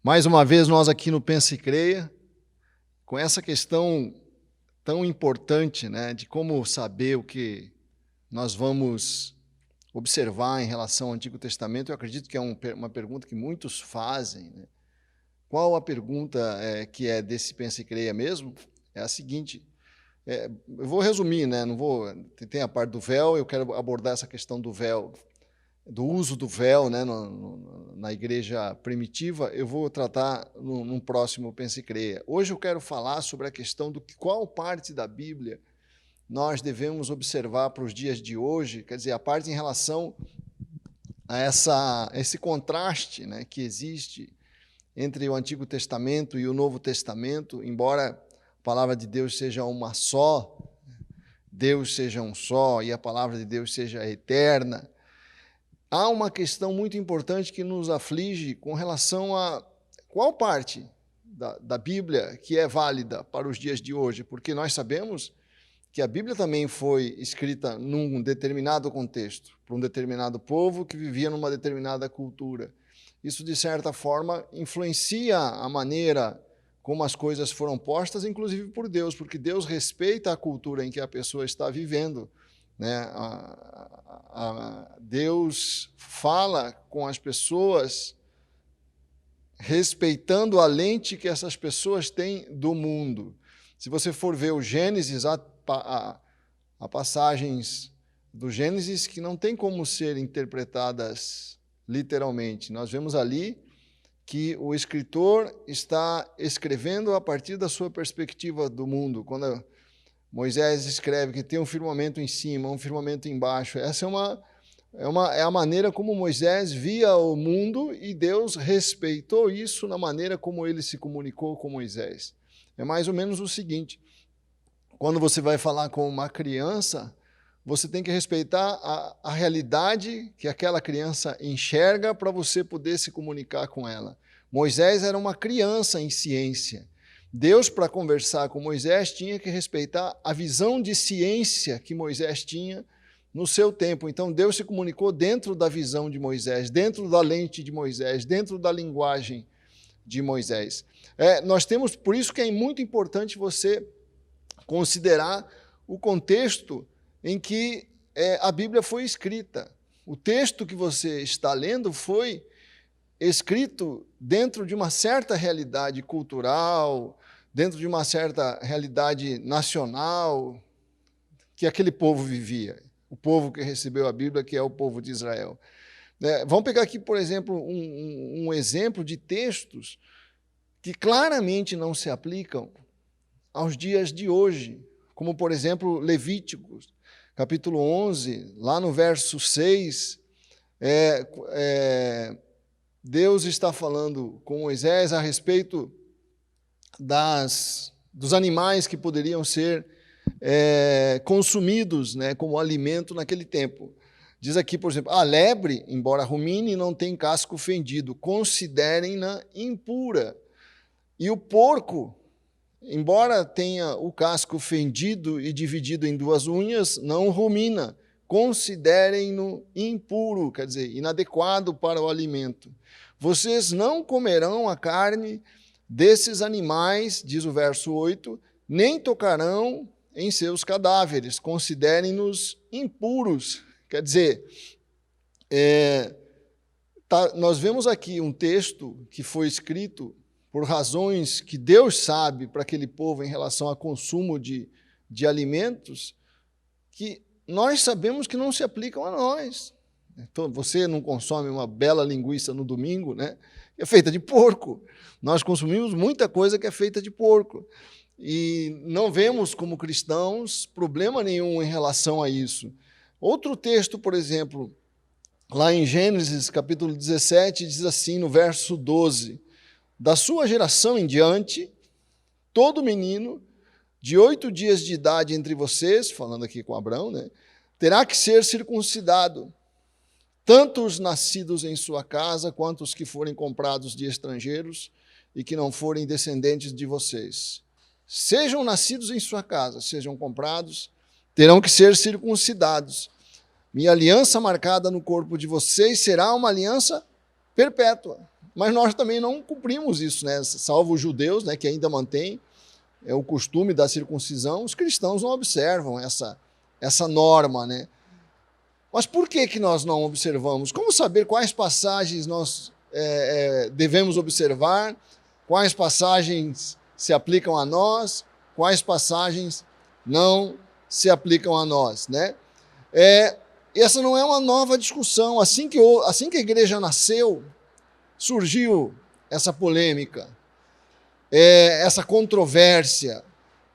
Mais uma vez, nós aqui no Pensa e Creia, com essa questão tão importante, né, de como saber o que nós vamos observar em relação ao Antigo Testamento. Eu acredito que é uma pergunta que muitos fazem, né? Qual a pergunta que é desse Pensa e Creia mesmo? É a seguinte, eu vou resumir, né? Tem a parte do véu, eu quero abordar essa questão do véu, do uso do véu, né, na igreja primitiva. Eu vou tratar num próximo Pensa e Creia. Hoje eu quero falar sobre a questão do qual parte da Bíblia nós devemos observar para os dias de hoje, quer dizer, a parte em relação a esse contraste, né, que existe entre o Antigo Testamento e o Novo Testamento. Embora a palavra de Deus seja uma só, Deus seja um só e a palavra de Deus seja eterna, há uma questão muito importante que nos aflige com relação a qual parte da Bíblia que é válida para os dias de hoje, porque nós sabemos que a Bíblia também foi escrita num determinado contexto, para um determinado povo que vivia numa determinada cultura. Isso, de certa forma, influencia a maneira como as coisas foram postas, inclusive por Deus, porque Deus respeita a cultura em que a pessoa está vivendo, né? Deus fala com as pessoas respeitando a lente que essas pessoas têm do mundo. Se você for ver o Gênesis, há passagens do Gênesis que não tem como ser interpretadas literalmente. Nós vemos ali que o escritor está escrevendo a partir da sua perspectiva do mundo. Quando Moisés escreve que tem um firmamento em cima, um firmamento embaixo, essa é a maneira como Moisés via o mundo, e Deus respeitou isso na maneira como ele se comunicou com Moisés. É mais ou menos o seguinte: quando você vai falar com uma criança, você tem que respeitar a realidade que aquela criança enxerga para você poder se comunicar com ela. Moisés era uma criança em ciência. Deus, para conversar com Moisés, tinha que respeitar a visão de ciência que Moisés tinha no seu tempo. Então, Deus se comunicou dentro da visão de Moisés, dentro da lente de Moisés, dentro da linguagem de Moisés. Nós temos, por isso que é muito importante você considerar o contexto em que a Bíblia foi escrita. O texto que você está lendo foi escrito dentro de uma certa realidade cultural, dentro de uma certa realidade nacional que aquele povo vivia, o povo que recebeu a Bíblia, que é o povo de Israel. Vamos pegar aqui, por exemplo, um exemplo de textos que claramente não se aplicam aos dias de hoje, como, por exemplo, Levíticos, capítulo 11, lá no verso 6, Deus está falando com Moisés a respeito dos animais que poderiam ser consumidos, né, como alimento naquele tempo. Diz aqui, por exemplo, a lebre, embora rumine, não tem casco fendido, considerem-na impura. E o porco, embora tenha o casco fendido e dividido em duas unhas, não rumina, considerem-no impuro, quer dizer, inadequado para o alimento. Vocês não comerão a carne desses animais, diz o verso 8, nem tocarão em seus cadáveres, considerem-nos impuros. Quer dizer, nós vemos aqui um texto que foi escrito por razões que Deus sabe para aquele povo em relação ao consumo de alimentos, que nós sabemos que não se aplicam a nós. Então, você não consome uma bela linguiça no domingo, né? É feita de porco. Nós consumimos muita coisa que é feita de porco. E não vemos, como cristãos, problema nenhum em relação a isso. Outro texto, por exemplo, lá em Gênesis, capítulo 17, diz assim, no verso 12, da sua geração em diante, todo menino de 8 dias de idade entre vocês, falando aqui com Abraão, né, terá que ser circuncidado, tanto os nascidos em sua casa, quanto os que forem comprados de estrangeiros e que não forem descendentes de vocês. Sejam nascidos em sua casa, sejam comprados, terão que ser circuncidados. Minha aliança marcada no corpo de vocês será uma aliança perpétua. mas nós também não cumprimos isso, né? Salvo os judeus, né, que ainda mantêm o costume da circuncisão, os cristãos não observam essa norma, né? Mas por que nós não observamos? Como saber quais passagens nós devemos observar, quais passagens se aplicam a nós, quais passagens não se aplicam a nós, né? Essa não é uma nova discussão. Assim que a igreja nasceu, surgiu essa polêmica, essa controvérsia.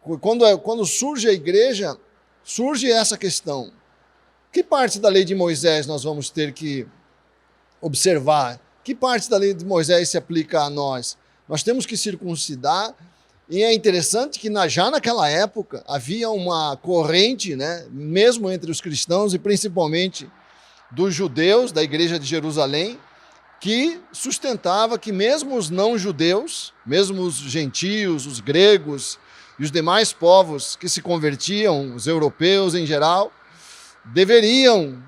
Quando surge a igreja, surge essa questão. Que parte da lei de Moisés nós vamos ter que observar? Que parte da lei de Moisés se aplica a nós? Nós temos que circuncidar, e é interessante que já naquela época havia uma corrente, né, mesmo entre os cristãos e principalmente dos judeus da igreja de Jerusalém, que sustentava que mesmo os não-judeus, mesmo os gentios, os gregos e os demais povos que se convertiam, os europeus em geral, deveriam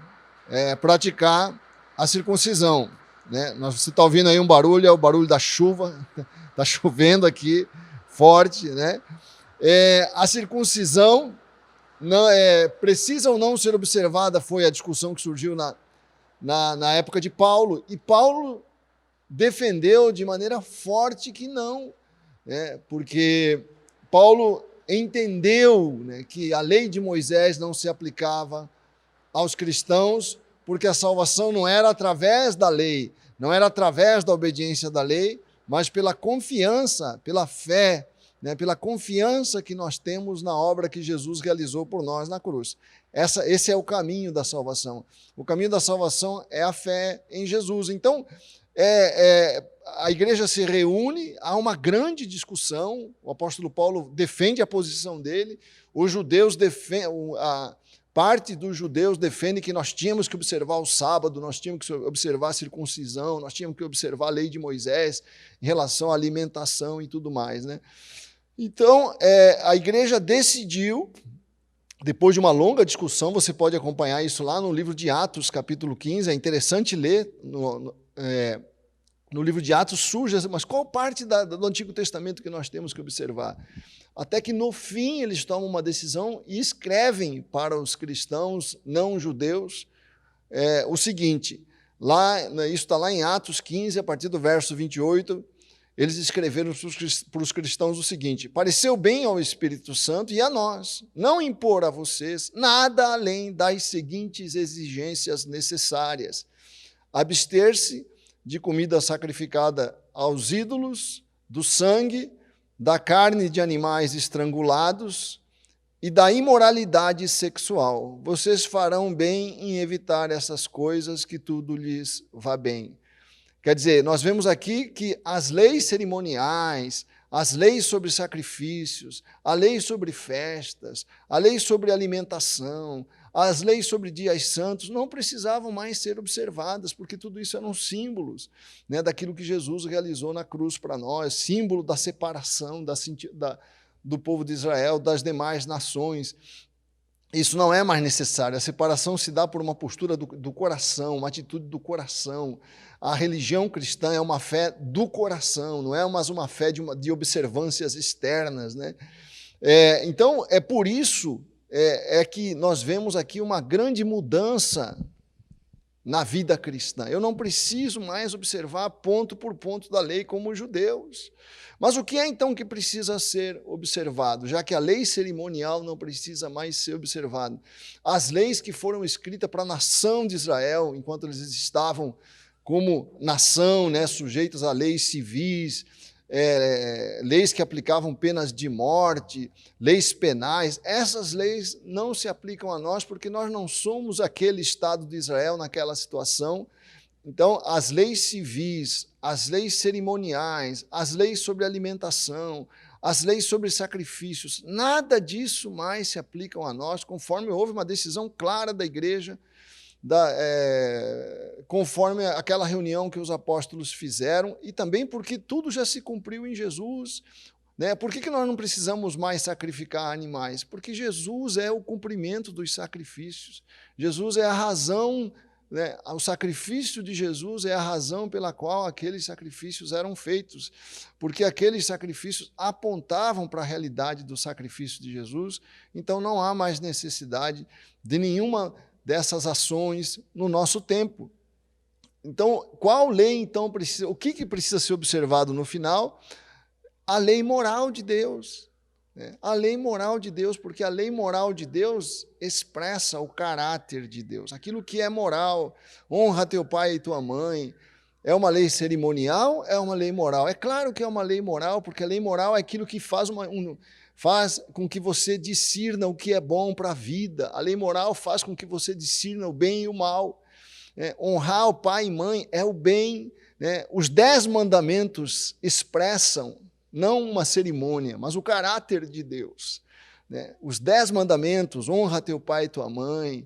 praticar a circuncisão, né? Você está ouvindo aí um barulho, é o barulho da chuva, está chovendo aqui forte, né? A circuncisão precisa ou não ser observada, foi a discussão que surgiu na época de Paulo, e Paulo defendeu de maneira forte que não, porque Paulo entendeu, né, que a lei de Moisés não se aplicava aos cristãos, porque a salvação não era através da lei, não era através da obediência da lei, mas pela confiança, pela fé, né, pela confiança que nós temos na obra que Jesus realizou por nós na cruz. Esse é o caminho da salvação. O caminho da salvação é a fé em Jesus. Então, a igreja se reúne, há uma grande discussão, o apóstolo Paulo defende a posição dele, os judeus parte dos judeus defende que nós tínhamos que observar o sábado, nós tínhamos que observar a circuncisão, nós tínhamos que observar a lei de Moisés em relação à alimentação e tudo mais, né? Então, a igreja decidiu, depois de uma longa discussão, você pode acompanhar isso lá no livro de Atos, capítulo 15, é interessante ler no livro de Atos surge, mas qual parte do Antigo Testamento que nós temos que observar? Até que no fim eles tomam uma decisão e escrevem para os cristãos não judeus o seguinte, isso está lá em Atos 15, a partir do verso 28, eles escreveram para os cristãos o seguinte: pareceu bem ao Espírito Santo e a nós não impor a vocês nada além das seguintes exigências necessárias: abster-se de comida sacrificada aos ídolos, do sangue, da carne de animais estrangulados e da imoralidade sexual. Vocês farão bem em evitar essas coisas, que tudo lhes vá bem. Quer dizer, nós vemos aqui que as leis cerimoniais, as leis sobre sacrifícios, a lei sobre festas, a lei sobre alimentação, as leis sobre dias santos não precisavam mais ser observadas, porque tudo isso eram símbolos, né, daquilo que Jesus realizou na cruz para nós, símbolo da separação do povo de Israel das demais nações. Isso não é mais necessário, a separação se dá por uma postura do coração, uma atitude do coração. A religião cristã é uma fé do coração, não é mais uma fé de observâncias externas, né? Então, é por isso que nós vemos aqui uma grande mudança na vida cristã. Eu não preciso mais observar ponto por ponto da lei como os judeus. Mas o que é então que precisa ser observado, já que a lei cerimonial não precisa mais ser observada? As leis que foram escritas para a nação de Israel, enquanto eles estavam como nação, né, sujeitos a leis civis, leis que aplicavam penas de morte, leis penais, essas leis não se aplicam a nós porque nós não somos aquele Estado de Israel naquela situação. Então, as leis civis, as leis cerimoniais, as leis sobre alimentação, as leis sobre sacrifícios, nada disso mais se aplicam a nós, conforme houve uma decisão clara da igreja, conforme aquela reunião que os apóstolos fizeram, e também porque tudo já se cumpriu em Jesus, né? Por que nós não precisamos mais sacrificar animais? Porque Jesus é o cumprimento dos sacrifícios, Jesus é a razão né, o sacrifício de Jesus é a razão pela qual aqueles sacrifícios eram feitos, porque aqueles sacrifícios apontavam para a realidade do sacrifício de Jesus, então não há mais necessidade de nenhuma dessas ações no nosso tempo. Então, qual lei então precisa, o que precisa ser observado no final? A lei moral de Deus. A lei moral de Deus, porque a lei moral de Deus expressa o caráter de Deus. Aquilo que é moral, honra teu pai e tua mãe, é uma lei cerimonial, é uma lei moral. É claro que é uma lei moral, porque a lei moral é aquilo que faz com que você discirna o que é bom para a vida. A lei moral faz com que você discirna o bem e o mal. Honrar o pai e mãe é o bem. Os 10 mandamentos expressam não uma cerimônia, mas o caráter de Deus. Os 10 mandamentos, honra teu pai e tua mãe,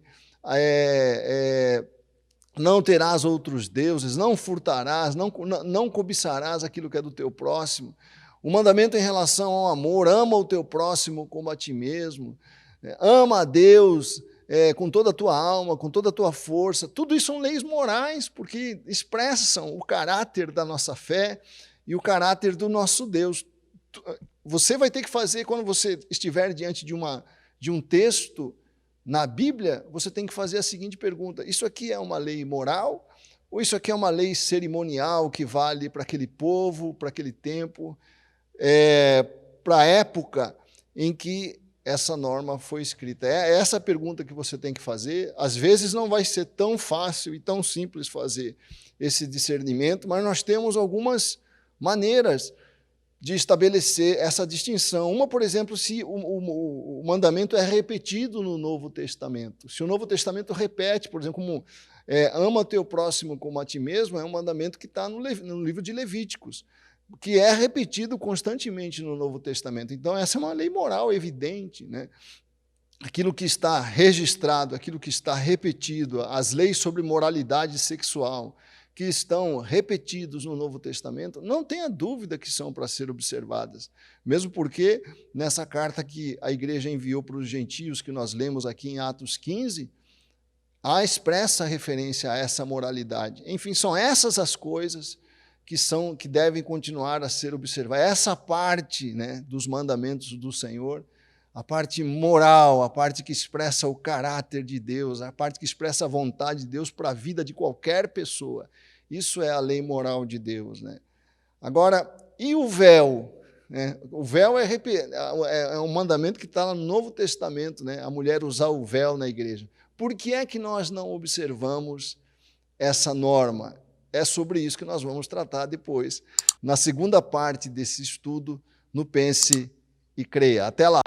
não terás outros deuses, não furtarás, não cobiçarás aquilo que é do teu próximo. O mandamento em relação ao amor, ama o teu próximo como a ti mesmo, ama a Deus com toda a tua alma, com toda a tua força. Tudo isso são leis morais, porque expressam o caráter da nossa fé e o caráter do nosso Deus. Você vai ter que fazer, quando você estiver diante de um texto na Bíblia, você tem que fazer a seguinte pergunta: isso aqui é uma lei moral ou isso aqui é uma lei cerimonial que vale para aquele povo, para aquele tempo, para a época em que essa norma foi escrita? É essa a pergunta que você tem que fazer. Às vezes não vai ser tão fácil e tão simples fazer esse discernimento, mas nós temos algumas maneiras de estabelecer essa distinção. Uma, por exemplo, se o mandamento é repetido no Novo Testamento. Se o Novo Testamento repete, por exemplo, como ama teu próximo como a ti mesmo, é um mandamento que está no livro de Levíticos, que é repetido constantemente no Novo Testamento. Então, essa é uma lei moral evidente, né? Aquilo que está registrado, aquilo que está repetido, as leis sobre moralidade sexual, que estão repetidos no Novo Testamento, não tenha dúvida que são para ser observadas. Mesmo porque, nessa carta que a igreja enviou para os gentios, que nós lemos aqui em Atos 15, há expressa referência a essa moralidade. Enfim, são essas as coisas que devem continuar a ser observadas. Essa parte, né, dos mandamentos do Senhor, a parte moral, a parte que expressa o caráter de Deus, a parte que expressa a vontade de Deus para a vida de qualquer pessoa. Isso é a lei moral de Deus, né? Agora, e o véu? O véu é um mandamento que está no Novo Testamento, né? A mulher usar o véu na igreja. Por que é que nós não observamos essa norma? É sobre isso que nós vamos tratar depois, na segunda parte desse estudo, no Pense e Creia. Até lá!